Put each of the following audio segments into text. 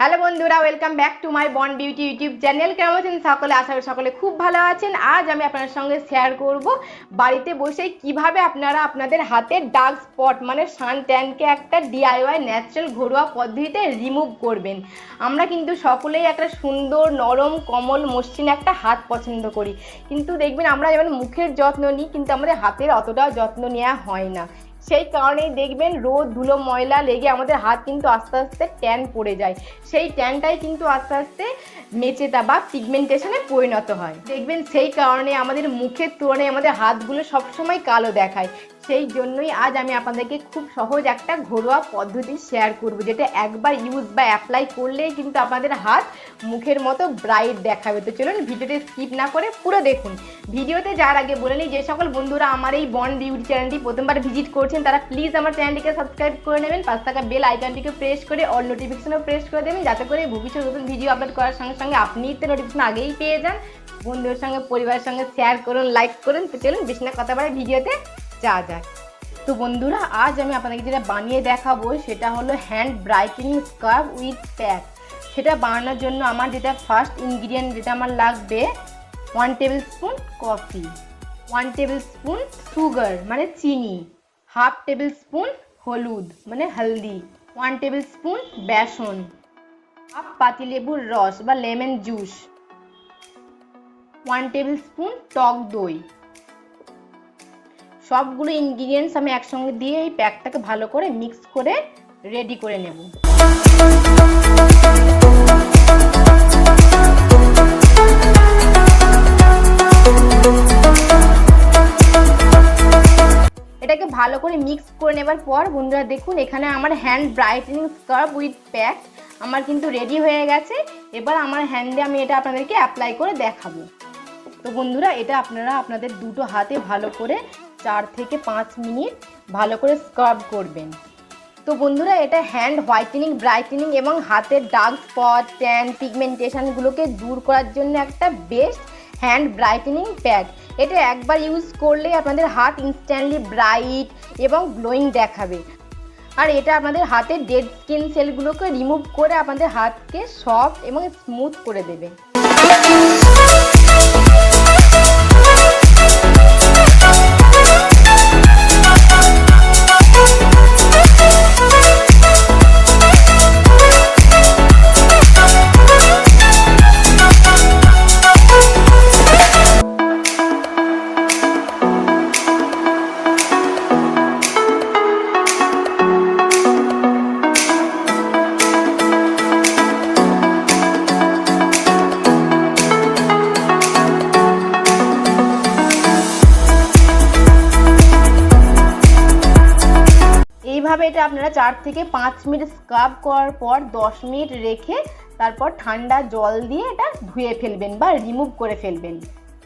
Hello বন্ধুরা, welcome back to my bond beauty YouTube channel. কেমন আছেন সকলে? আশা করি সকলে খুব ভালো আছেন। আজ আমি আপনাদের সঙ্গে শেয়ার করব বাড়িতে বসে কিভাবে আপনারা আপনাদের হাতের ডার্ক স্পট মানে সান ট্যানকে একটা ডিআইওয়াই ন্যাচারাল ঘরোয়া পদ্ধতিতে রিমুভ করবেন। আমরা কিন্তু সকলেই একটা সুন্দর নরম কোমল মসৃণ একটা হাত পছন্দ করি, কিন্তু দেখবেন আমরা যেমন মুখের যত্ন নিই কিন্তু আমাদের হাতের অতটাও যত্ন নেওয়া হয় না। সেই কারণেই দেখবেন রোদ ধুলো ময়লা লেগে আমাদের হাত কিন্তু আস্তে আস্তে ট্যান পড়ে যায়। সেই ট্যানটাই কিন্তু আস্তে আস্তে মেচেতা বা পিগমেন্টেশনে পরিণত হয়। দেখবেন সেই কারণে আমাদের মুখের তুলনায় আমাদের হাতগুলো সবসময় কালো দেখায়। সেই জন্যই আজ আমি আপনাদেরকে খুব সহজ একটা ঘরোয়া পদ্ধতি শেয়ার করব, যেটা একবার ইউজ বা অ্যাপ্লাই করলেই কিন্তু আপনাদের হাত মুখের মতো ব্রাইট দেখাবে। তো চলুন ভিডিওটি স্কিপ না করে পুরো দেখুন। ভিডিওতে যাওয়ার আগে বলে নিই, যে সকল বন্ধুরা আমার এই বন্ড বিউটি চ্যানেলটি প্রথমবার ভিজিট করছেন তারা প্লিজ আমার চ্যানেলটিকে সাবস্ক্রাইব করে নেবেন, পাশ থাকা বেল আইকনটিকে প্রেস করে অল নোটিফিকেশনও প্রেস করে দেবেন, যাতে করে ভবিষ্যৎ নতুন ভিডিও আপলোড করার সঙ্গে সঙ্গে আপনি তো নোটিফিকেশন আগেই পেয়ে যান। বন্ধুদের সঙ্গে পরিবারের সঙ্গে শেয়ার করুন, লাইক করুন। তো চলুন বেশি না কথা বলে ভিডিওতে যাওয়া যাক। তো বন্ধুরা, আজ আমি আপনাদেরকে যেটা বানিয়ে দেখাবো সেটা হলো hand brightening scarf with pack. সেটা বানানোর জন্য আমার যেটা ফার্স্ট ইনগ্রিডিয়েন্ট যেটা আমার লাগবে 1 table spoon coffee, 1 table spoon sugar মানে চিনি, 1/2 টেবিল স্পুন হলুদ মানে হলদি, 1 টেবিল স্পুন বেসন, 1 পাতিলেবুর রস বা লেমন জুস, 1 টেবিল স্পুন টক দই। সবগুলো ইনগ্রিডিয়েন্টস আমি একসঙ্গে দিয়ে এই প্যাকটাকে ভালো করে মিক্স করে রেডি করে নেব। এটাকে ভালো করে মিক্স করে নেবার পর বন্ধুরা দেখুন, এখানে আমার hand brightening scarf with pack আমার কিন্তু রেডি হয়ে গেছে। এবার আমার হ্যান্ডে আমি এটা আপনাদেরকে অ্যাপ্লাই করে দেখাবো। তো বন্ধুরা, এটা আপনারা আপনাদের দুটো হাতে ভালো করে 4 থেকে 5 মিনিট ভালো করে স্ক্রাব করবেন। তো বন্ধুরা, এটা হ্যান্ড হোয়াইটেনিং ব্রাইটেনিং এবং হাতের ডার্ক স্পট ট্যান পিগমেন্টেশনগুলোকে দূর করার জন্য একটা বেস্ট হ্যান্ড ব্রাইটেনিং প্যাক। এটা একবার ইউজ করলে আপনাদের হাত ইনস্ট্যান্টলি ব্রাইট এবং গ্লোয়িং দেখাবে। আর এটা আপনাদের হাতের ডেড স্কিন সেলগুলোকে রিমুভ করে আপনাদের হাতকে সফট এবং স্মুথ করে দেবে। এইভাবে এটা আপনারা 4 থেকে 5 মিনিট স্ক্রাব করার পর 10 মিনিট রেখে তারপর ঠান্ডা জল দিয়ে এটা ধুয়ে ফেলবেন বা রিমুভ করে ফেলবেন।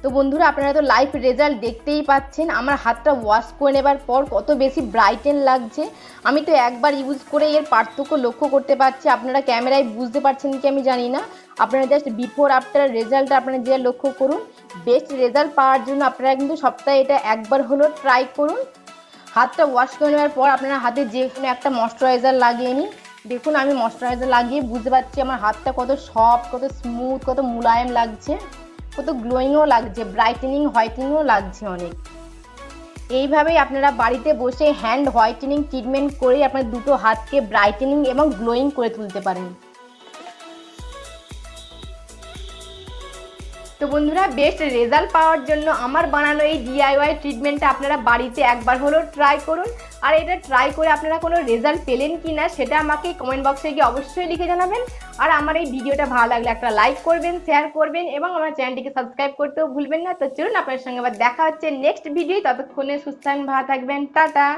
তো বন্ধুরা, আপনারা তো লাইভ রেজাল্ট দেখতেই পাচ্ছেন। আমার হাতটা ওয়াশ করে নেবার পর কত বেশি ব্রাইটেন লাগছে। আমি তো একবার ইউজ করে এর পার্থক্য লক্ষ্য করতে পারছি। আপনারা ক্যামেরায় বুঝতে পারছেন কি আমি জানি না। আপনারা জাস্ট বিফোর আফটার রেজাল্ট আপনারা যে লক্ষ্য করুন। বেস্ট রেজাল্ট পাওয়ার জন্য আপনারা কিন্তু সপ্তাহে এটা একবার হলেও ট্রাই করুন। হাতটা ওয়াশ করে নেওয়ার পর আপনারা হাতে যে কোনো একটা ময়শ্চারাইজার লাগিয়ে নিন। দেখুন, আমি ময়শ্চারাইজার লাগিয়ে বুঝতে পারছি আমার হাতটা কত সফট, কত স্মুথ, কত মুলায়েম লাগছে, কত গ্লোয়িংও লাগছে, ব্রাইটেনিং হোয়াইটেনিংও লাগছে অনেক। এইভাবেই আপনারা বাড়িতে বসে হ্যান্ড হোয়াইটেনিং ট্রিটমেন্ট করে আপনার দুটো হাতকে ব্রাইটেনিং এবং গ্লোয়িং করে তুলতে পারেন। তো বন্ধুরা, বেস্ট রেজাল্ট পাওয়ার জন্য আমার বানানো এই ডিআইওয়াই ট্রিটমেন্টটা আপনারা বাড়িতে একবার হলেও ট্রাই করুন। আর এটা ট্রাই করে আপনারা কোনো রেজাল্ট পেলেন কি না সেটা আমাকে কমেন্ট বক্সে গিয়ে অবশ্যই লিখে জানাবেন। আর আমার এই ভিডিওটা ভালো লাগলে একটা লাইক করবেন, শেয়ার করবেন এবং আমার চ্যানেলটিকে সাবস্ক্রাইব করতেও ভুলবেন না। তো চলুন আপনার সঙ্গে আবার দেখা হচ্ছে নেক্সট ভিডিও। ততক্ষণে সুস্থ ভালো থাকবেন। টাটা।